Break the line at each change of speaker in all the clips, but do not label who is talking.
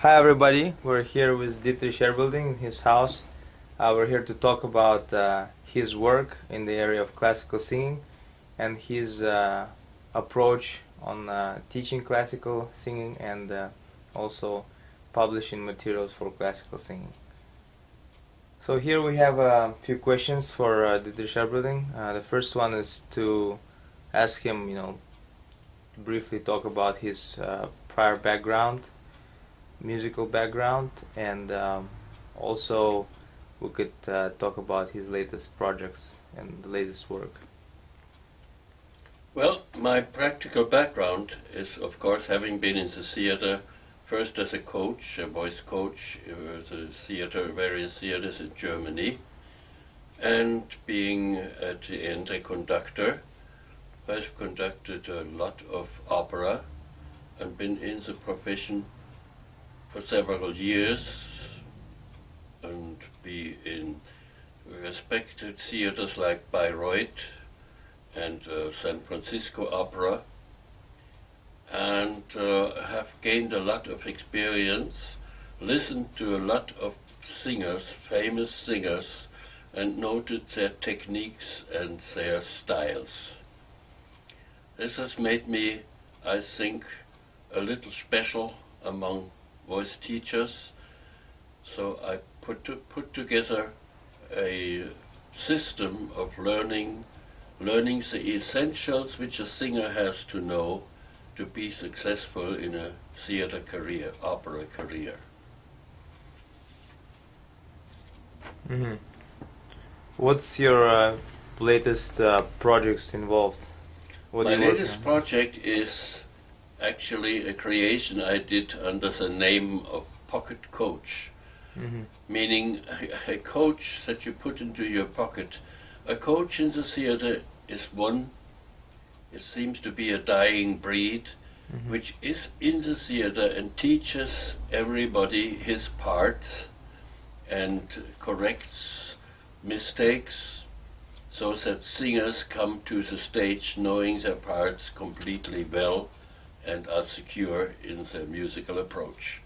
Hi everybody, we're here with Dietrich Erbelding in his house. We're here to talk about his work in the area of classical singing and his approach on teaching classical singing and also publishing materials for classical singing. So here we have a few questions for Dietrich Erbelding. The first one is to ask him, briefly talk about his prior background, musical background, and also we could talk about his latest projects and the latest work.
Well, my practical background is, of course, having been in the theater, first as a coach, a voice coach, in the theater, various theaters in Germany, and being at the end a conductor. I've conducted a lot of opera and been in the profession for several years and be in respected theaters like Bayreuth and San Francisco Opera, and have gained a lot of experience, listened to a lot of singers, famous singers, and noted their techniques and their styles. This has made me, I think, a little special among voice teachers, so I put together a system of learning the essentials which a singer has to know to be successful in a theater career, opera career.
Mm-hmm. What's your latest projects involved?
My latest project is actually a creation I did under the name of pocket coach, meaning a coach that you put into your pocket. A coach in the theater is one, it seems to be a dying breed, which is in the theater and teaches everybody his parts and corrects mistakes, so that singers come to the stage knowing their parts completely well and are secure in their musical approach.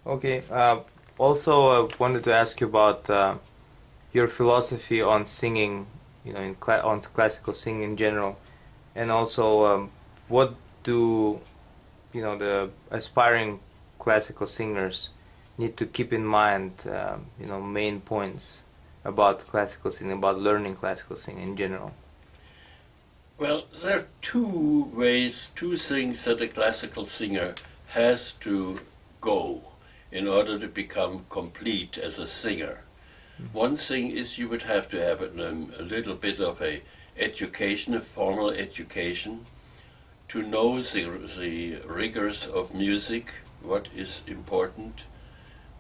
Okay. Also, I wanted to ask you about your philosophy on singing, on classical singing in general, and also what do the aspiring classical singers need to keep in mind, main points about classical singing, about learning classical singing in general.
Well, there are two things that a classical singer has to go in order to become complete as a singer. One thing is you would have to have a little bit of a education, a formal education, to know the rigors of music, what is important,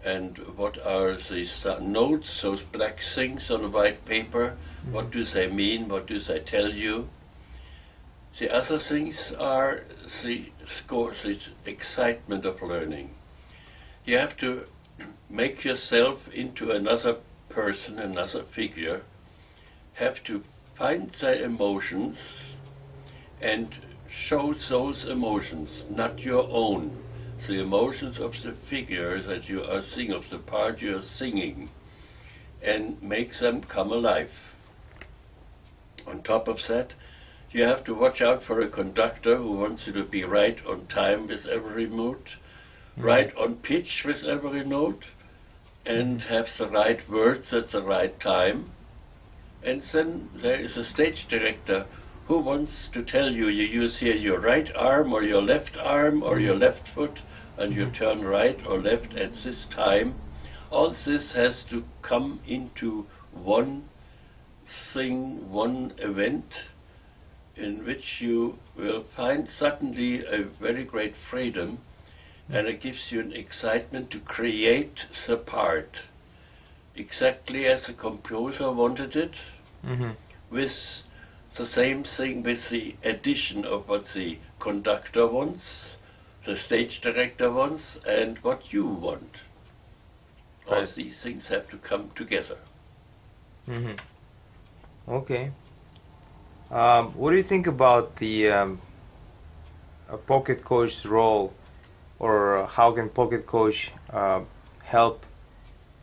and what are the notes, those black things on a white paper, what do they mean, what do they tell you. The other things are the excitement of learning. You have to make yourself into another person, another figure, have to find the emotions and show those emotions, not your own, the emotions of the figure that you are singing, of the part you are singing, and make them come alive. On top of that, you have to watch out for a conductor who wants you to be right on time with every note, right on pitch with every note, and have the right words at the right time. And then there is a stage director who wants to tell you use here your right arm or your left arm or your left foot, and you turn right or left at this time. All this has to come into one thing, one event, in which you will find suddenly a very great freedom, and it gives you an excitement to create the part exactly as the composer wanted it, with the same thing, with the addition of what the conductor wants, the stage director wants, and what you want. All these things have to come together.
Okay. What do you think about the a pocket coach's role, or how can pocket coach help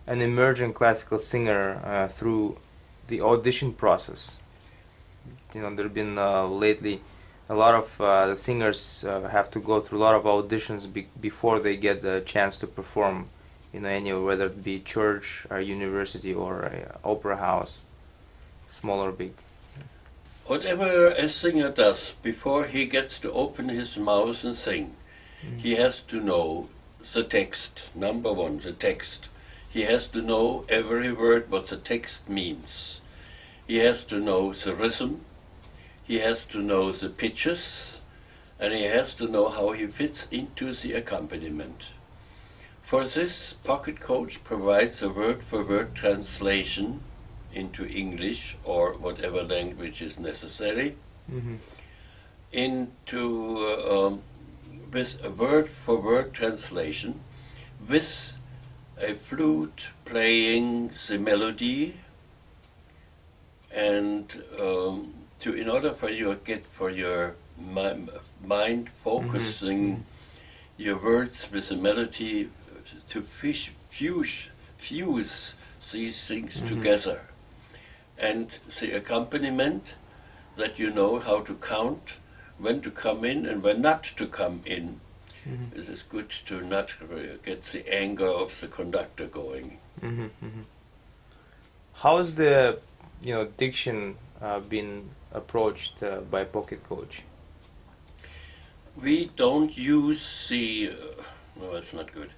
an emerging classical singer through the audition process? You know, there have been lately a lot of singers have to go through a lot of auditions before they get the chance to perform, you know, anywhere, whether it be church, or university, or opera house, small or big.
Whatever a singer does before he gets to open his mouth and sing, he has to know the text. Number one, the text. He has to know every word what the text means. He has to know the rhythm. He has to know the pitches, and he has to know how he fits into the accompaniment. For this, pocket coach provides a word-for-word translation into English or whatever language is necessary, with a word-for-word translation, with a flute playing the melody, and in order for your mind focusing your words with the melody, to fuse these things together, and the accompaniment, that you know how to count, when to come in and when not to come in. It is good to not get the anger of the conductor going.
How is the diction been approached by pocket coach?
We don't use no, that's not good.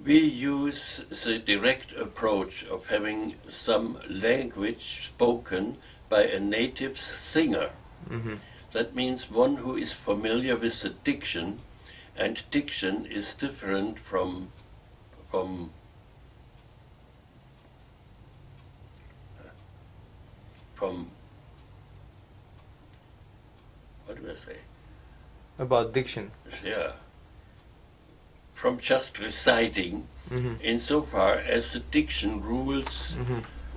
We use the direct approach of having some language spoken by a native singer. That means one who is familiar with the diction, and diction is different from what do I say?
About diction.
Yeah. From just reciting, insofar as the diction rules.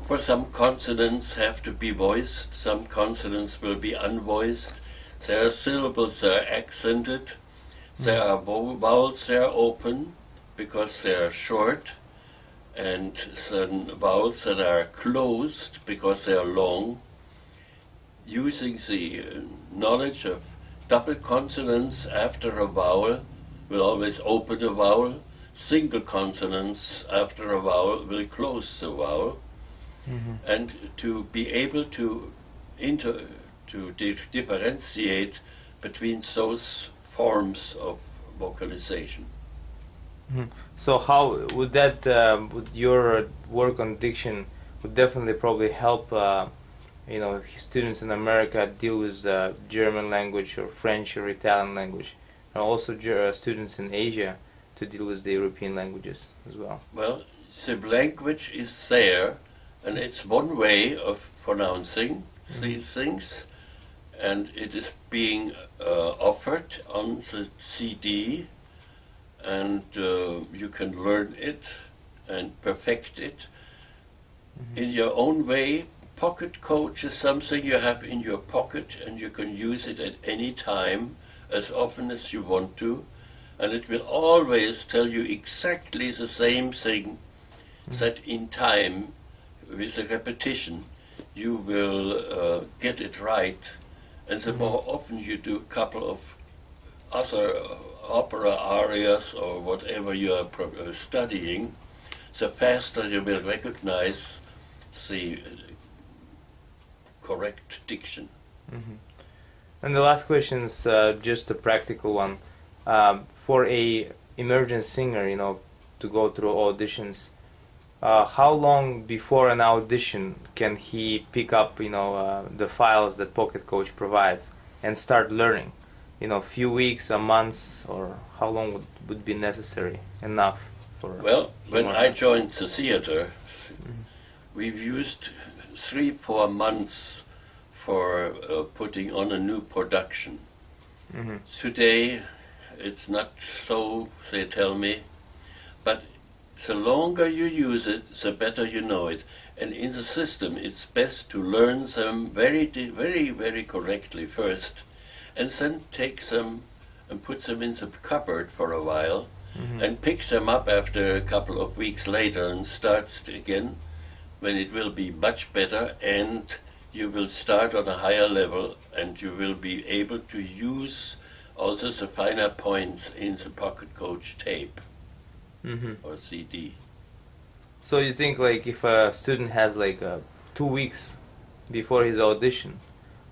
For some consonants have to be voiced, some consonants will be unvoiced. There are syllables that are accented. There are vowels that are open because they are short, and some vowels that are closed because they are long. Using the knowledge of double consonants after a vowel will always open a vowel. Single consonants after a vowel will close the vowel. And to be able to differentiate between those forms of vocalization.
So how would that, would your work on diction would definitely probably help students in America deal with German language or French or Italian language, and also students in Asia to deal with the European languages as well?
Well, the language is there, and it's one way of pronouncing these things, and it is being offered on the CD, and you can learn it and perfect it in your own way. Pocket coach is something you have in your pocket, and you can use it at any time, as often as you want to, and it will always tell you exactly the same thing, that in time, with a repetition, you will get it right. And the more often you do a couple of other opera arias or whatever you are studying, the faster you will recognize the correct diction.
And the last question is just a practical one. For a emerging singer, to go through auditions, how long before an audition can he pick up, the files that Pocket Coach provides and start learning? A few weeks, a month, or how long would be necessary enough for?
Well, when I joined the theater, we've used 3-4 months for putting on a new production. Today, it's not so, they tell me, but the longer you use it, the better you know it. And in the system, it's best to learn them very, very correctly first, and then take them and puts them in the cupboard for a while, and picks them up after a couple of weeks later and starts again, when it will be much better, and you will start on a higher level, and you will be able to use also the finer points in the pocket coach tape or CD.
So you think like if a student has like 2 weeks before his audition,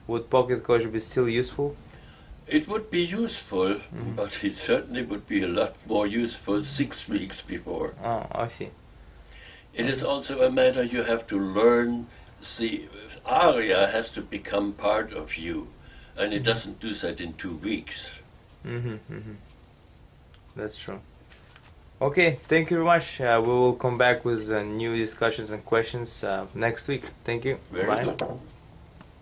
would pocket coach be still useful?
It would be useful, but it certainly would be a lot more useful 6 weeks before.
Oh, I see.
It is also a matter you have to learn. The aria has to become part of you, and it doesn't do that in 2 weeks.
That's true. Okay, thank you very much. We will come back with new discussions and questions next week. Thank you.
Very
Bye.
good.